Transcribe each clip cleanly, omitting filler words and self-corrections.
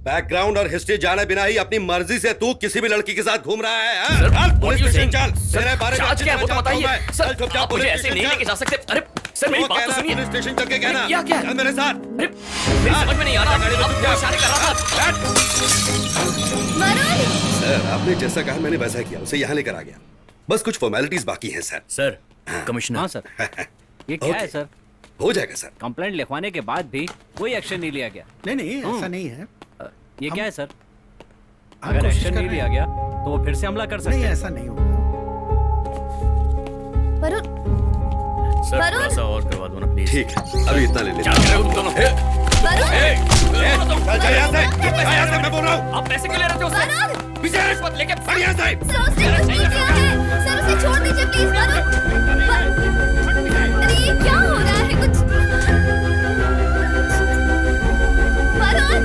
Background और history जाने बिना ही अपनी मर्जी से तू किसी भी लड़की के साथ घूम रहा है, हाँ? सर, चल, what are you saying? चल, सर, मेरे बारे में चार्ज क्या है वो तो जानता हूं बताइए। मैं। सर, चल, चुपचाप आप मुझे पुलिस ऐसे स्टेशन नहीं चल। लेके जा सकते। अरे सर, मेरी वो बात कह तो रहा है, सुनिए। पुलिस स्टेशन चल के कहना। क्या क्या? चल मेरे साथ। अरे मेरी समझ में नहीं आ रहा। गाड़ी में आप चुपचाप। इशारे कर रहा था। सर, आपने जैसा कहा मैंने वैसा किया, उसे यहाँ लेकर आ गया। बस कुछ फॉर्मेलिटीज बाकी हैं सर। Sir, commissioner. हाँ सर, ये क्या है सर? हो जाएगा सर। कंप्लेंट लिखवाने के बाद भी कोई एक्शन नहीं लिया गया। नहीं नहीं ऐसा नहीं है। ये क्या है सर? हम अगर कोशिश एक्शन कर नहीं रहे लिया हैं। गया तो वो फिर से हमला कर सकते नहीं हैं। ऐसा नहीं होगा। वरुण, सर, वरुण! थोड़ा सा और करवा दो ना प्लीज। ठीक है, अभी इतना ले लेते क्या कर रहे हो तुम दोनों? वरुण, चल यहाँ से, यहाँ से मैं बोल रहा हूँ। आप पैसे क्यों ले रहे थे उससे? वरुण! पीछे रिश्वत लेके हट यहाँ से। सर उसने कुछ नहीं किया है। सर उसे छोड़ दीजिए प्लीज। अरे ये क्या हो रहा है कुछ? वरुण!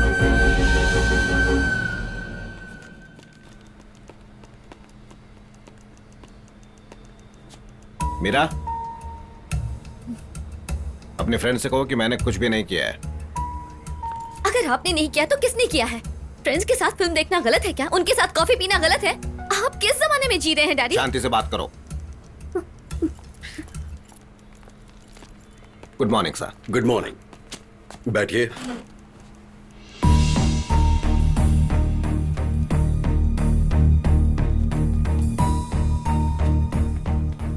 मीरा, अपने फ्रेंड से कहो कि मैंने कुछ भी नहीं किया है। अगर आपने नहीं किया तो किसने किया है? फ्रेंड्स के साथ फिल्म देखना गलत है क्या? उनके साथ कॉफी पीना गलत है? आप किस जमाने में जी रहे हैं डैडी? शांति से बात करो। Good morning sir. Good morning, बैठिए।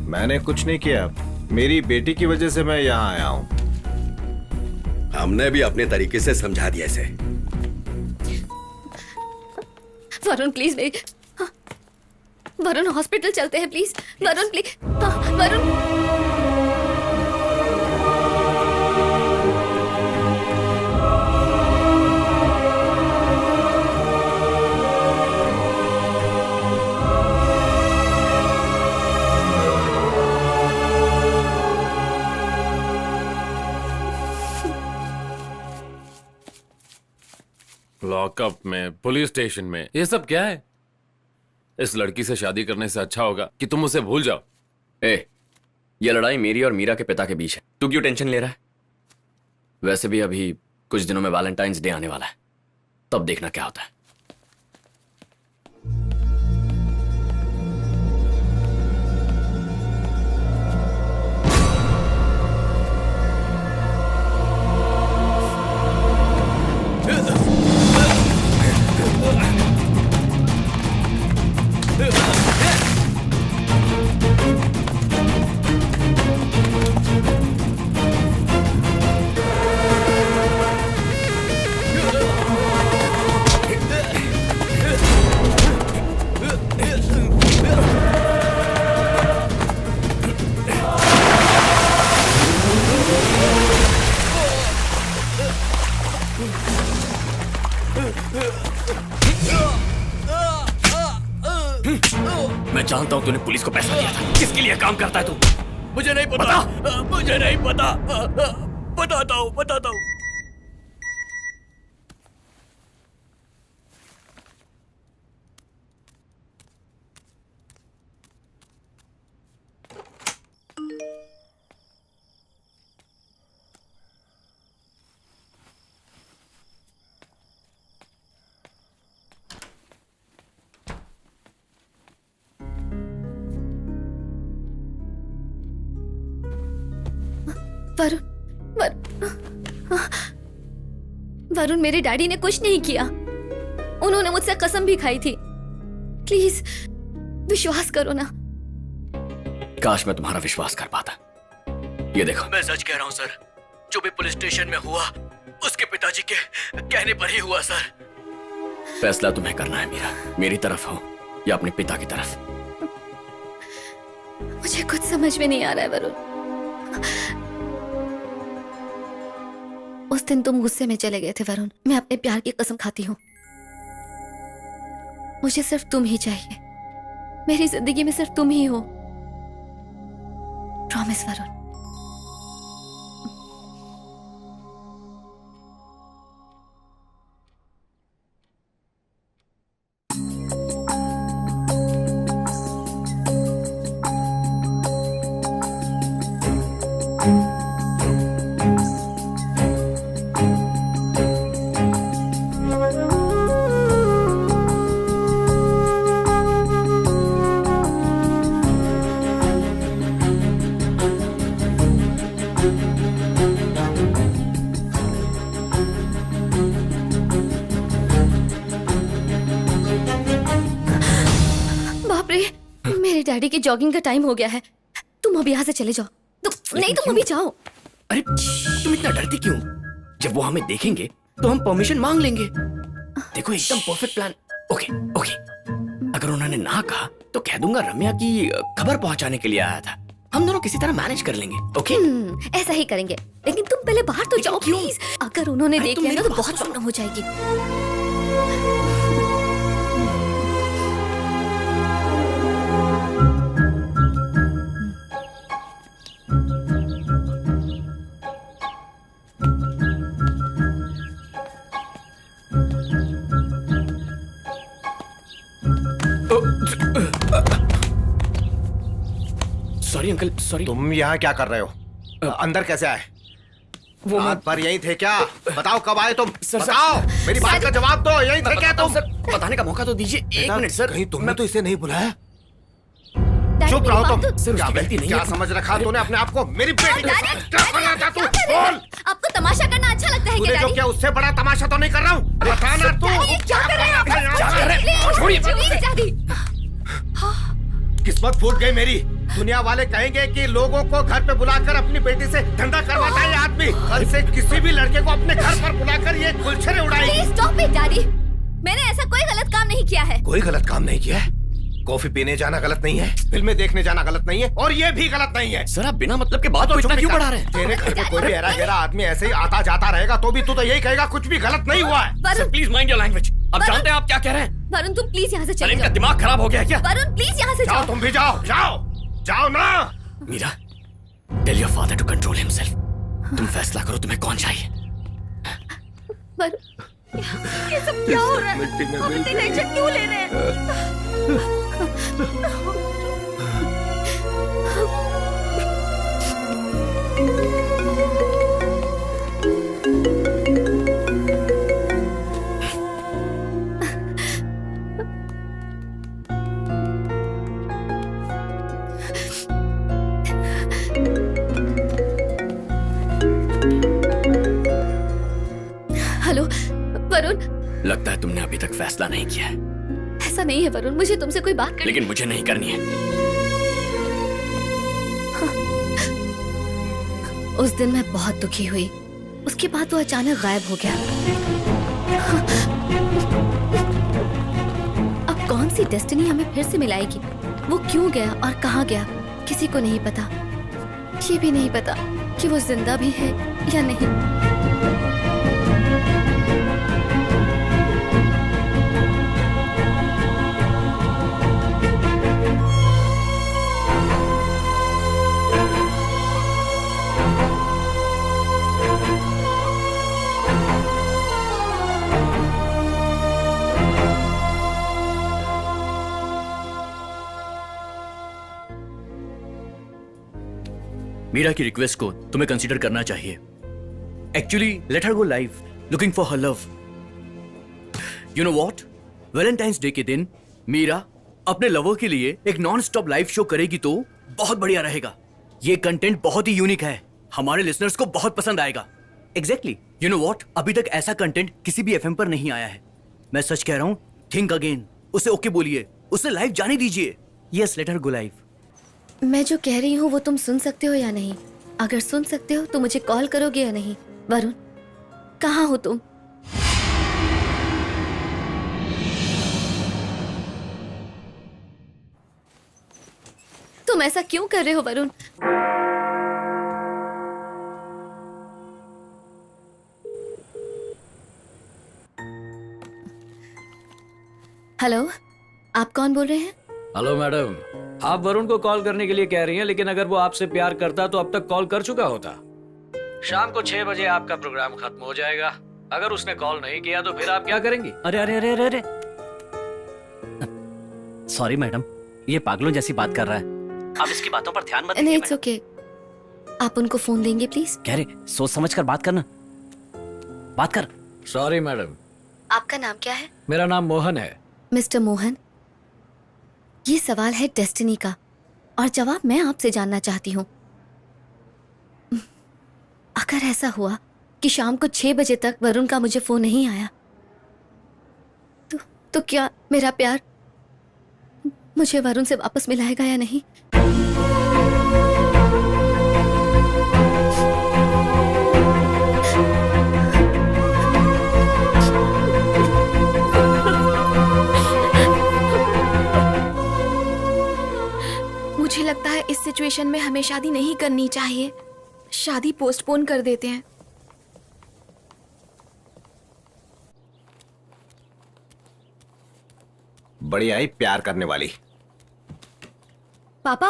मैंने कुछ नहीं किया, मेरी बेटी की वजह से मैं यहाँ आया हूँ। हमने भी अपने तरीके से समझा दिया इसे। वरुण प्लीज वरुण हॉस्पिटल चलते हैं please. Varun please. Varun lockup में, पुलिस स्टेशन में, ये सब क्या है? इस लड़की से शादी करने से अच्छा होगा कि तुम उसे भूल जाओ। ये लड़ाई मेरी और मीरा के पिता के बीच है। तू क्यों टेंशन ले रहा है? वैसे भी अभी कुछ दिनों में वैलेंटाइंस डे आने वाला है, तब देखना क्या होता है। मैं जानता हूं तूने पुलिस को पैसा दिया था। किसके लिए काम करता है तू? मुझे नहीं पता। मुझे नहीं पता। बताता हूँ। वरुण मेरे डैडी ने कुछ नहीं किया। उन्होंने मुझसे कसम भी खाई थी। प्लीज विश्वास करो ना। काश मैं तुम्हारा विश्वास कर पाता। ये देखो, मैं सच कह रहा हूँ सर, जो भी पुलिस स्टेशन में हुआ उसके पिताजी के कहने पर ही हुआ सर। फैसला तुम्हें करना है मीरा। मेरी तरफ हो या अपने पिता की तरफ। मुझे कुछ समझ में नहीं आ रहा है वरुण। उस दिन तुम गुस्से में चले गए थे वरुण। मैं अपने प्यार की कसम खाती हूँ। मुझे सिर्फ तुम ही चाहिए। मेरी जिंदगी में सिर्फ तुम ही हो। प्रॉमिस वरुण। डैडी की जॉगिंग का टाइम हो गया है। तुम अभी यहाँ से चले जाओ। नहीं तुम अभी जाओ। अरे तुम इतना डरती क्यों? जब वो हमें देखेंगे तो हम परमिशन मांग लेंगे। देखो एकदम परफेक्ट प्लान। ओके ओके, अगर उन्होंने ना कहा तो कह दूंगा रम्या की खबर पहुंचाने के लिए आया था। हम दोनों किसी तरह मैनेज कर लेंगे। ओके ऐसा ही करेंगे, लेकिन तुम पहले बाहर तो जाओ प्लीज। अगर उन्होंने देख लिया ना तो बहुत प्रॉब्लम हो जाएगी। Sorry uncle, sorry. तुम यहाँ क्या कर रहे हो? अंदर कैसे आए? वो रात भर यहीं थे क्या? बताओ कब आए तुम? सर, बताओ, मेरी बात का जवाब दो। यहीं थे क्या तुम? सर बताने का मौका तो दीजिए। एक मिनट सर। कहीं तुमने तो इसे नहीं बुलाया? डैडी, चुप मेरी रहो बात तुम। तो- सर, क्या उसकी गलती नहीं क्या है। समझ रखा तूने अपने आप को? मेरी बेटी के डैडी, साथ क्या करना चाहता क्या तू? कर रहे हो? बोल। आपको तमाशा करना अच्छा लगता है तूने क्या जो डैडी? किया उससे बड़ा तमाशा तो नहीं कर रहा हूँ। बताना तू। डैडी, क्या कर रहे हो आप? क्या कर रहे प्लीज, छोड़िए। Please, daddy. किस्मत फूट गई मेरी। दुनिया वाले कहेंगे कि लोगों को घर पे बुलाकर अपनी बेटी से धंधा करवाता है ये आदमी। कल से किसी भी लड़के को अपने घर पर बुलाकर ये गुलछरे उड़ाएगी। Please stop it daddy. मैंने ऐसा कोई गलत काम नहीं किया है। कोई गलत काम नहीं किया है। कॉफी पीने जाना गलत नहीं है, फिल्में देखने जाना गलत नहीं है, और ये भी गलत नहीं है। सर आप बिना मतलब के बात को इतना क्यों बढ़ा रहे हैं? तेरे घर पे कोई भी ऐरा गैरा आदमी ऐसे ही आता जाता रहेगा तो भी तू तो यही कहेगा कुछ भी गलत नहीं हुआ है। Varun, please mind your language. अब वरुण- जानते हैं आप क्या कह रहे हैं? वरुण तुम प्लीज यहाँ से अरे चले इनका जाओ। दिमाग खराब हो गया है क्या? वरुण प्लीज यहाँ से जाओ, जाओ। तुम भी जाओ, जाओ, जाओ ना। Meera, tell your father to control himself. तुम फैसला करो तुम्हें कौन चाहिए। वरुण, ये सब क्या हो रहा है? आप इतनी टेंशन क्यों ले रहे हैं? हेलो वरुण, लगता है तुमने अभी तक फैसला नहीं किया है, ऐसा नहीं है वरुण, मुझे तुमसे कोई बात करनी। लेकिन मुझे नहीं करनी है। उस दिन मैं बहुत दुखी हुई, उसके बाद वो अचानक गायब हो गया। अब कौन सी डेस्टिनी हमें फिर से मिलाएगी? वो क्यों गया और कहाँ गया किसी को नहीं पता। ये भी नहीं पता कि वो जिंदा भी है या नहीं। मीरा की रिक्वेस्ट को तुम्हें कंसीडर करना चाहिए। Actually let her go live, looking for her love. You know what, Valentine's day के दिन मीरा अपने लवर के लिए एक नॉन स्टॉप लाइव शो करेगी तो बहुत बढ़िया रहेगा। ये कंटेंट बहुत ही यूनिक है, हमारे लिसनर्स को बहुत पसंद आएगा। एग्जैक्टली, यू नो व्हाट, अभी तक ऐसा कंटेंट किसी भी एफएम पर नहीं आया है। मैं सच कह रहा हूँ, थिंक अगेन, उसे ओके बोलिए, उसे लाइव जाने दीजिए। Yes, let her go live. मैं जो कह रही हूँ वो तुम सुन सकते हो या नहीं? अगर सुन सकते हो तो मुझे कॉल करोगे या नहीं? वरुण, कहाँ हो तुम? तुम ऐसा क्यों कर रहे हो वरुण? हेलो, आप कौन बोल रहे हैं? हेलो मैडम, आप वरुण को कॉल करने के लिए कह रही हैं, लेकिन अगर वो आपसे प्यार करता तो अब तक कॉल कर चुका होता। शाम को 6 बजे आपका प्रोग्राम खत्म हो जाएगा। अगर उसने कॉल नहीं किया तो फिर आप क्या करेंगी? अरे अरे अरे अरे अरे, सॉरी मैडम, ये पागलों जैसी बात कर रहा है। आप इसकी बातों पर ध्यान मत नहीं, दीजिए। It's okay. आप उनको फोन देंगे प्लीज? कह रहे सोच समझ कर बात करना, बात कर। Sorry madam. आपका नाम क्या है? मेरा नाम मोहन है। मिस्टर मोहन, ये सवाल है डेस्टिनी का और जवाब मैं आपसे जानना चाहती हूँ। अगर ऐसा हुआ कि शाम को 6 बजे तक वरुण का मुझे फोन नहीं आया तो क्या मेरा प्यार मुझे वरुण से वापस मिलाएगा या नहीं। मुझे लगता है इस सिचुएशन में हमें शादी नहीं करनी चाहिए। शादी पोस्टपोन कर देते हैं। बड़ी आई प्यार करने वाली। पापा,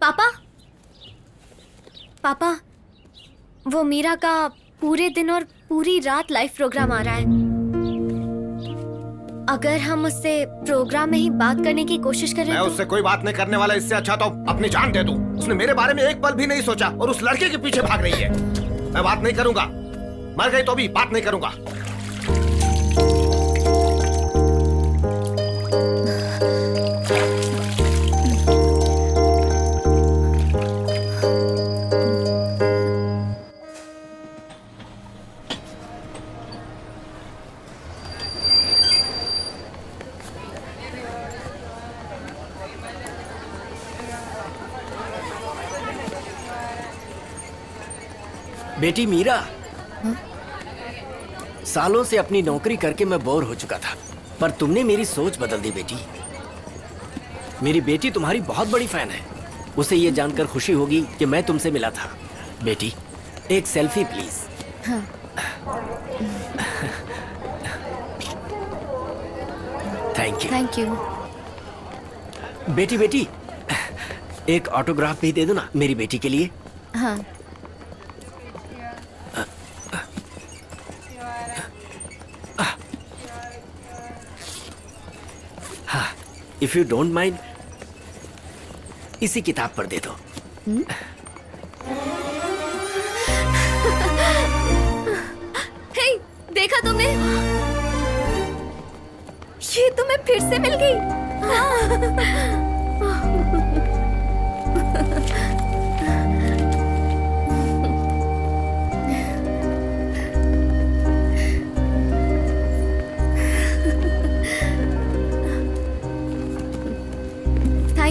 पापा, पापा, वो मीरा का पूरे दिन और पूरी रात लाइव प्रोग्राम आ रहा है। अगर हम उससे प्रोग्राम में ही बात करने की कोशिश करें मैं तो... उससे कोई बात नहीं करने वाला। इससे अच्छा तो अपनी जान दे दूं। उसने मेरे बारे में एक पल भी नहीं सोचा और उस लड़के के पीछे भाग रही है। मैं बात नहीं करूंगा। मर गई तो भी बात नहीं करूंगा। बेटी मीरा, सालों से अपनी नौकरी करके मैं बोर हो चुका था, पर तुमने मेरी सोच बदल दी बेटी। मेरी बेटी तुम्हारी बहुत बड़ी फैन है। उसे ये जानकर खुशी होगी कि मैं तुमसे मिला था। बेटी, एक सेल्फी प्लीज। हाँ। Thank you. बेटी बेटी, एक ऑटोग्राफ भी दे दो ना मेरी बेटी के लिए। हाँ। इफ यू डोंट माइंड, इसी किताब पर दे दो। हे, देखा तुमने? ये तुम्हें फिर से मिल गई।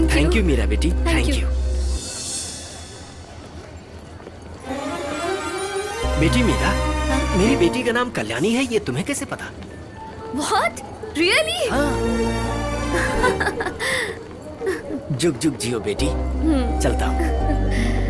थैंक यू मीरा बेटी, थैंक यू। बेटी मीरा, मेरी बेटी का नाम कल्याणी है, ये तुम्हें कैसे पता? What? Really? जुग जुग जियो बेटी। चलता हूँ।